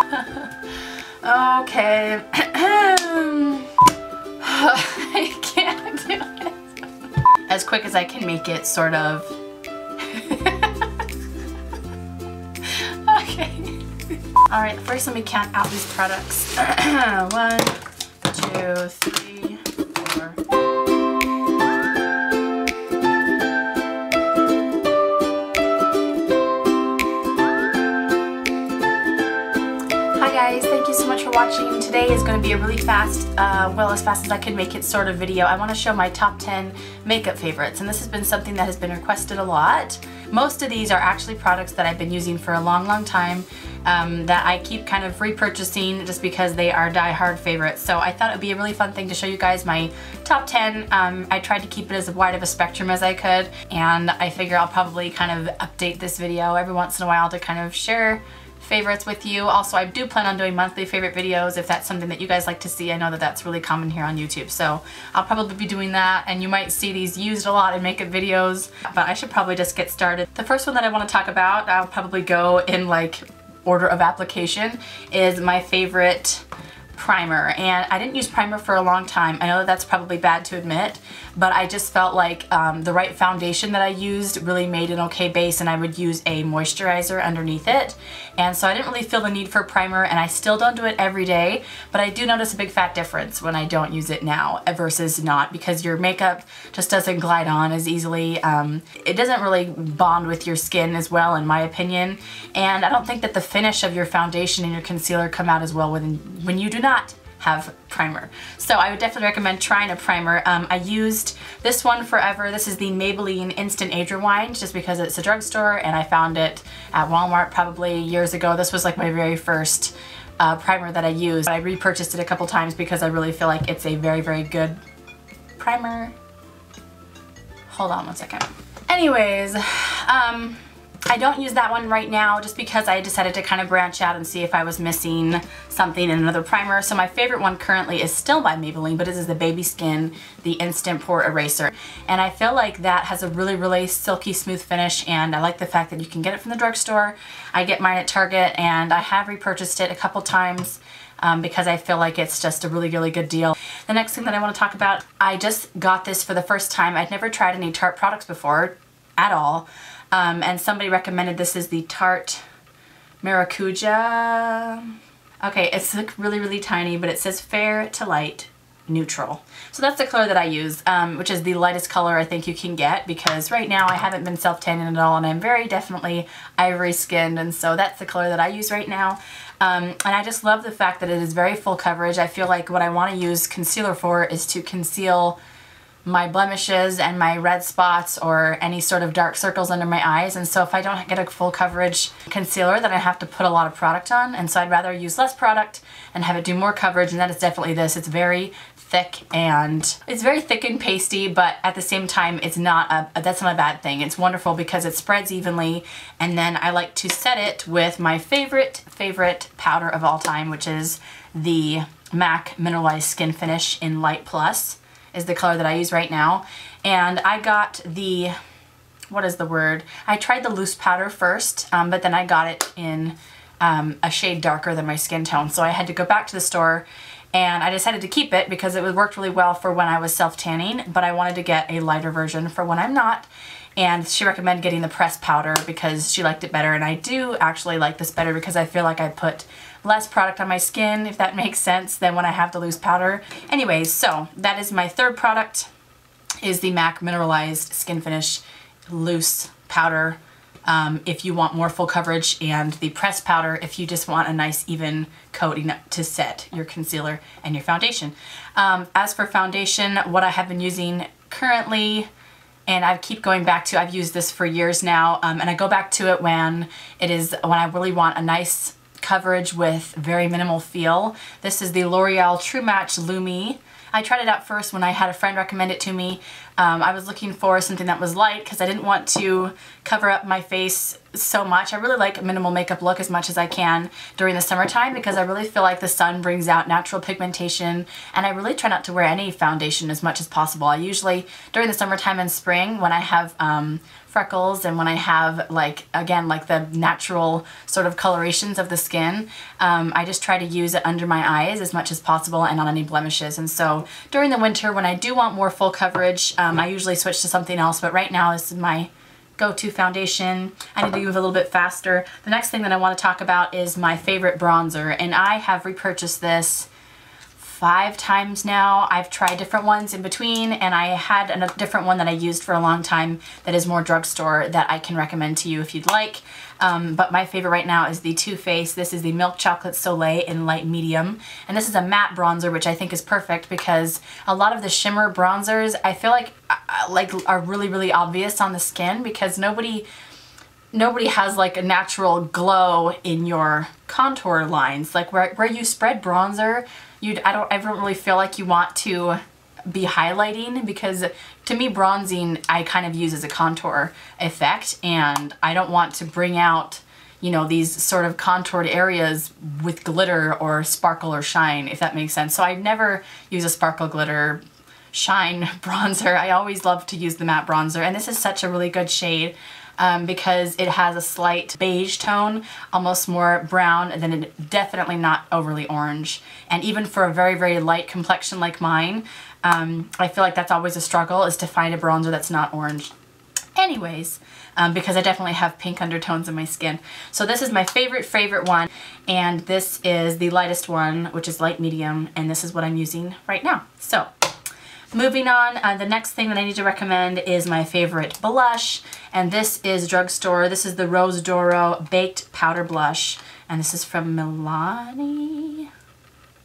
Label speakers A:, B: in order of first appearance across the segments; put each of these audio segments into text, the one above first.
A: Okay. I can't do it. As quick as I can make it, sort of. Okay. Alright, first let me count out these products. 1, 2, 3, 4. Hi guys, thank you so much for watching. Today is going to be a really fast, well, as fast as I can make it sort of video. I want to show my top 10 makeup favorites, and this has been something that has been requested a lot. Most of these are actually products that I've been using for a long time that I keep kind of repurchasing just because they are die-hard favorites. So I thought it would be a really fun thing to show you guys my top 10. I tried to keep it as wide of a spectrum as I could, and I figure I'll probably kind of update this video every once in a while to kind of share favorites with you. Also, I do plan on doing monthly favorite videos if that's something that you guys like to see. I know that that's really common here on YouTube, so I'll probably be doing that, and you might see these used a lot in makeup videos, but I should probably just get started. The first one that I want to talk about, I'll probably go in like order of application, is my favorite primer. And I didn't use primer for a long time. I know that that's probably bad to admit, but I just felt like the right foundation that I used really made an okay base, and I would use a moisturizer underneath it. And so I didn't really feel the need for a primer, and I still don't do it every day, but I do notice a big fat difference when I don't use it now versus not, because your makeup just doesn't glide on as easily. It doesn't really bond with your skin as well, in my opinion, and I don't think that the finish of your foundation and your concealer come out as well when you do not have primer. So I would definitely recommend trying a primer. I used this one forever. This is the Maybelline Instant Age Rewind, just because it's a drugstore and I found it at Walmart probably years ago. This was like my very first primer that I used. I repurchased it a couple times because I really feel like it's a very good primer. Hold on one second. Anyways, I don't use that one right now just because I decided to kind of branch out and see if I was missing something in another primer. So my favorite one currently is still by Maybelline, but this is the Baby Skin, the Instant Pore Eraser. And I feel like that has a really silky smooth finish, and I like the fact that you can get it from the drugstore. I get mine at Target, and I have repurchased it a couple times because I feel like it's just a really good deal. The next thing that I want to talk about, I just got this for the first time. I'd never tried any Tarte products before at all. And somebody recommended this is the Tarte Maracuja. Okay, it's like really tiny, but it says fair to light neutral. So that's the color that I use, which is the lightest color I think you can get, because right now I haven't been self-tanning at all, and I'm very definitely ivory skinned, and so that's the color that I use right now. And I just love the fact that it is very full coverage. I feel like what I want to use concealer for is to conceal my blemishes and my red spots or any sort of dark circles under my eyes, and so if I don't get a full coverage concealer, then I have to put a lot of product on, and so I'd rather use less product and have it do more coverage, and that is definitely this. It's very thick, and it's very thick and pasty, but at the same time it's not that's not a bad thing. It's wonderful because it spreads evenly, and then I like to set it with my favorite powder of all time, which is the MAC Mineralized Skin Finish in Light Plus. Is the color that I use right now. And I got the, what is the word? I tried the loose powder first, but then I got it in a shade darker than my skin tone. So I had to go back to the store, and I decided to keep it because it worked really well for when I was self-tanning, but I wanted to get a lighter version for when I'm not. And she recommended getting the pressed powder because she liked it better, and I do actually like this better because I feel like I put less product on my skin, if that makes sense, than when I have the loose powder. Anyways, so that is my third product, is the MAC Mineralized Skin Finish Loose Powder if you want more full coverage, and the pressed powder if you just want a nice even coating to set your concealer and your foundation. As for foundation, what I have been using currently, and I keep going back to, I've used this for years now, and I go back to it when I really want a nice coverage with very minimal feel. This is the L'Oreal True Match Lumi. I tried it out first when I had a friend recommend it to me, I was looking for something that was light because I didn't want to cover up my face so much. I really like a minimal makeup look as much as I can during the summertime because I really feel like the sun brings out natural pigmentation, and I really try not to wear any foundation as much as possible. I usually, during the summertime and spring, when I have freckles and when I have like, again, like the natural sort of colorations of the skin, I just try to use it under my eyes as much as possible and on any blemishes. And so during the winter, when I do want more full coverage, I usually switch to something else, but right now this is my go-to foundation. I need to move a little bit faster. The next thing that I want to talk about is my favorite bronzer, and I have repurchased this 5 times now. I've tried different ones in between, and I had a different one that I used for a long time that is more drugstore that I can recommend to you if you'd like. But my favorite right now is the Too Faced. This is the Milk Chocolate Soleil in light medium, and this is a matte bronzer, which I think is perfect because a lot of the shimmer bronzers I feel like are really obvious on the skin because nobody has like a natural glow in your contour lines. Like where you spread bronzer, I don't really feel like you want to be highlighting, because to me bronzing I kind of use as a contour effect, and I don't want to bring out, you know, these sort of contoured areas with glitter or sparkle or shine, if that makes sense. So I never use a sparkle, glitter, shine bronzer. I always love to use the matte bronzer, and this is such a really good shade. Because it has a slight beige tone, almost more brown, and then it definitely not overly orange. And even for a very light complexion like mine, I feel like that's always a struggle, is to find a bronzer that's not orange. Anyways, because I definitely have pink undertones in my skin. So this is my favorite one, and this is the lightest one, which is light medium, and this is what I'm using right now. So moving on, the next thing that I need to recommend is my favorite blush, and this is drugstore. This is the Rose D'Oro Baked Powder Blush, and this is from Milani.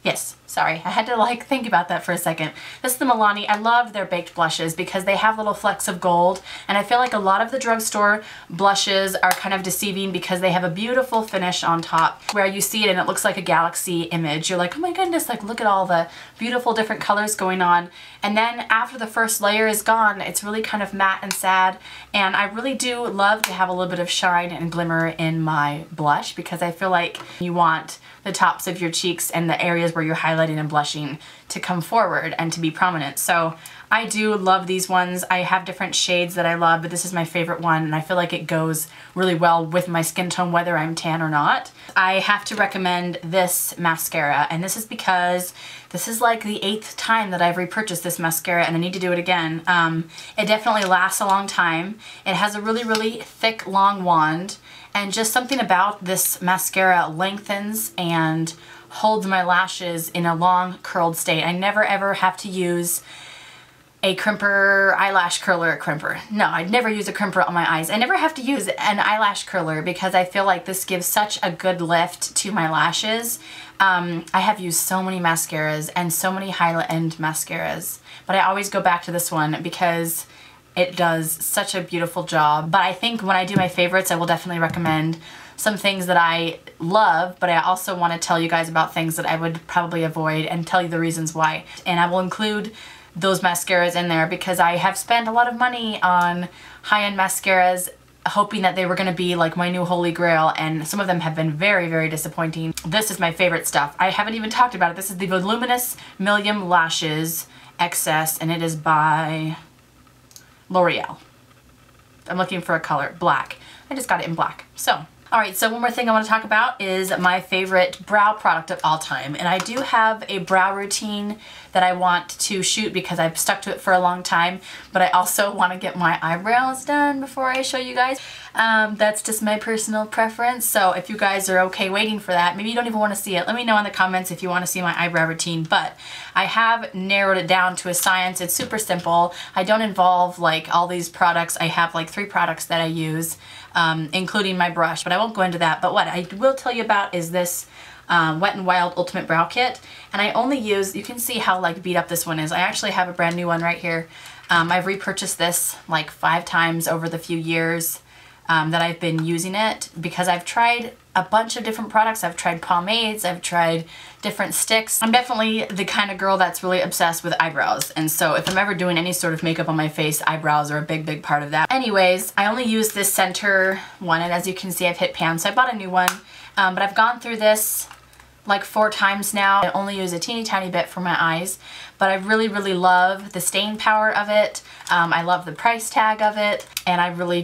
A: Yes, sorry, I had to like think about that for a second. This is the Milani. I love their baked blushes because they have little flecks of gold, and I feel like a lot of the drugstore blushes are kind of deceiving because they have a beautiful finish on top where you see it and it looks like a galaxy image. You're like, oh my goodness, like look at all the beautiful different colors going on. And then after the first layer is gone, it's really kind of matte and sad, and I really do love to have a little bit of shine and glimmer in my blush because I feel like you want the tops of your cheeks and the areas where you're highlighting and blushing to come forward and to be prominent. So I do love these ones. I have different shades that I love, but this is my favorite one, and I feel like it goes really well with my skin tone whether I'm tan or not. I have to recommend this mascara, and this is because this is like the 8th time that I've repurchased this mascara, and I need to do it again. It definitely lasts a long time. It has a really thick, long wand, and just something about this mascara lengthens and holds my lashes in a long curled state. I never ever have to use a crimper, eyelash curler crimper. No, I'd never use a crimper on my eyes. I never have to use an eyelash curler because I feel like this gives such a good lift to my lashes. I have used so many mascaras and so many high-end mascaras, but I always go back to this one because it does such a beautiful job. But I think when I do my favorites, I will definitely recommend some things that I love, but I also want to tell you guys about things that I would probably avoid and tell you the reasons why. And I will include those mascaras in there because I have spent a lot of money on high-end mascaras hoping that they were going to be like my new holy grail, and some of them have been very disappointing. This is my favorite stuff. I haven't even talked about it. This is the Voluminous Millium Lashes XS, and it is by L'Oreal. I'm looking for a color, black. I just got it in black. So, alright, so one more thing I want to talk about is my favorite brow product of all time. And I do have a brow routine that I want to shoot because I've stuck to it for a long time, but I also want to get my eyebrows done before I show you guys. That's just my personal preference, so if you guys are okay waiting for that, maybe you don't even want to see it, let me know in the comments if you want to see my eyebrow routine. But I have narrowed it down to a science. It's super simple. I don't involve like all these products. I have like 3 products that I use, including my brush, but I won't go into that. But what I will tell you about is this Wet n Wild Ultimate Brow Kit, and I only use, you can see how like beat up this one is. I actually have a brand new one right here. I've repurchased this like 5 times over the few years that I've been using it because I've tried a bunch of different products. I've tried pomades, I've tried different sticks. I'm definitely the kind of girl that's really obsessed with eyebrows, and so if I'm ever doing any sort of makeup on my face, eyebrows are a big part of that. Anyways, I only use this center one, and as you can see I've hit pan, so I bought a new one, but I've gone through this like 4 times now. I only use a teeny tiny bit for my eyes, but I really love the staying power of it. I love the price tag of it, and I'm really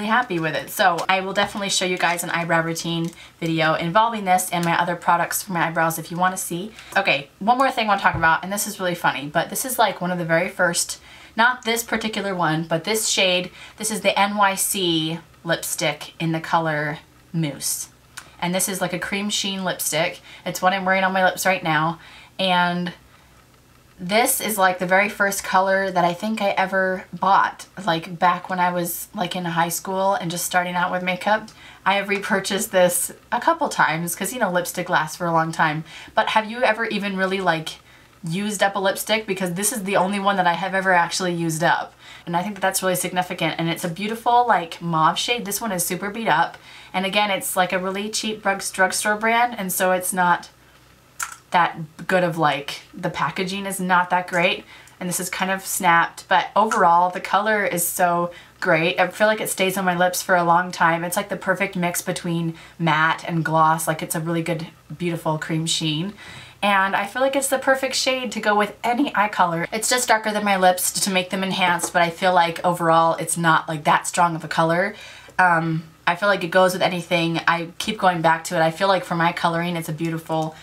A: happy with it. So I will definitely show you guys an eyebrow routine video involving this and my other products for my eyebrows if you want to see. Okay, one more thing I want to talk about, and this is really funny, but this is like one of the very first, not this particular one, but this shade. This is the NYC lipstick in the color Mousse. And this is like a cream sheen lipstick. It's what I'm wearing on my lips right now. And this is like the very first color that I think I ever bought, like back when I was like in high school and just starting out with makeup. I have repurchased this a couple times because, you know, lipstick lasts for a long time. But have you ever even really like used up a lipstick? Because this is the only one that I have ever actually used up. And I think that that's really significant, and it's a beautiful like mauve shade. This one is super beat up, and again it's like a really cheap drugstore brand, and so it's not that good of like, the packaging is not that great, and this is kind of snapped, but overall the color is so great. I feel like it stays on my lips for a long time. It's like the perfect mix between matte and gloss. Like it's a really good, beautiful cream sheen. And I feel like it's the perfect shade to go with any eye color. It's just darker than my lips to make them enhanced, but I feel like overall it's not like that strong of a color. I feel like it goes with anything. I keep going back to it. I feel like for my coloring, it's a beautiful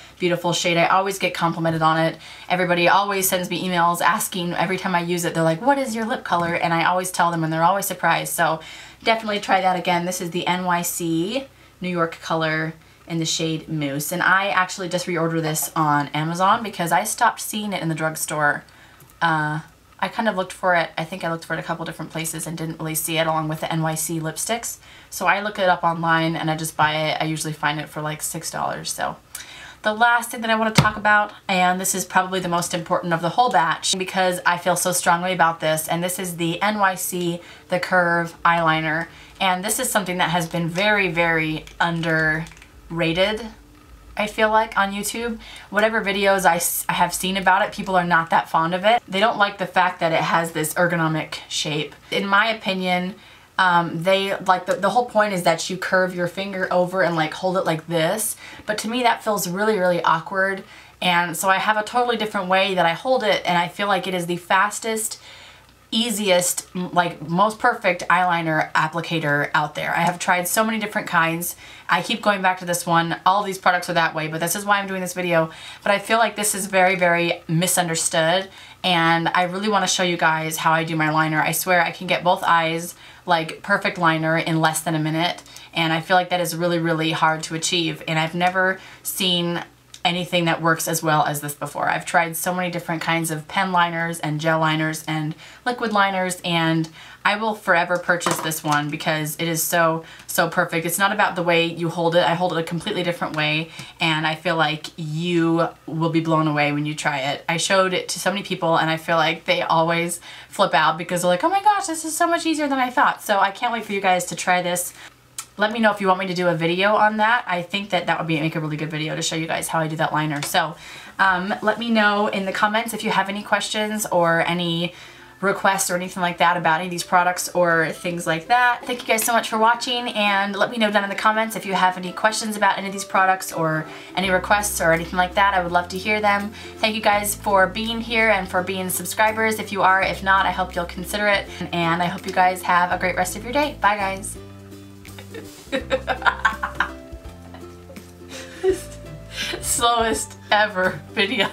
A: shade. I always get complimented on it. Everybody always sends me emails asking every time I use it. They're like, what is your lip color? And I always tell them, and they're always surprised. So definitely try that again. This is the NYC New York color in the shade Mousse. And I actually just reordered this on Amazon because I stopped seeing it in the drugstore. I kind of looked for it, I think I looked for it a couple different places and didn't really see it along with the NYC lipsticks. So I look it up online and I just buy it. I usually find it for like $6. So the last thing that I want to talk about, and this is probably the most important of the whole batch because I feel so strongly about this, and this is the NYC The Curve eyeliner. And this is something that has been very underrated, I feel like, on YouTube. Whatever videos I have seen about it, people are not that fond of it. They don't like the fact that it has this ergonomic shape. In my opinion, they like the whole point is that you curve your finger over and like hold it like this, but to me that feels really awkward, and so I have a totally different way that I hold it, and I feel like it is the fastest, easiest, like most perfect eyeliner applicator out there. I have tried so many different kinds. I keep going back to this one. All of these products are that way, but this is why I'm doing this video. But I feel like this is very misunderstood, and I really want to show you guys how I do my liner. I swear I can get both eyes like perfect liner in less than a minute, and I feel like that is really hard to achieve, and I've never seen anything that works as well as this before. I've tried so many different kinds of pen liners and gel liners and liquid liners, and I will forever purchase this one because it is so perfect. It's not about the way you hold it. I hold it a completely different way, and I feel like you will be blown away when you try it. I showed it to so many people, and I feel like they always flip out because they're like, oh my gosh, this is so much easier than I thought. So I can't wait for you guys to try this. Let me know if you want me to do a video on that. I think that would make a really good video to show you guys how I do that liner. So let me know in the comments if you have any questions or any requests or anything like that about any of these products or things like that. Thank you guys so much for watching, and let me know down in the comments if you have any questions about any of these products or any requests or anything like that. I would love to hear them. Thank you guys for being here and for being subscribers if you are. If not, I hope you'll consider it, and I hope you guys have a great rest of your day. Bye guys. Slowest ever video.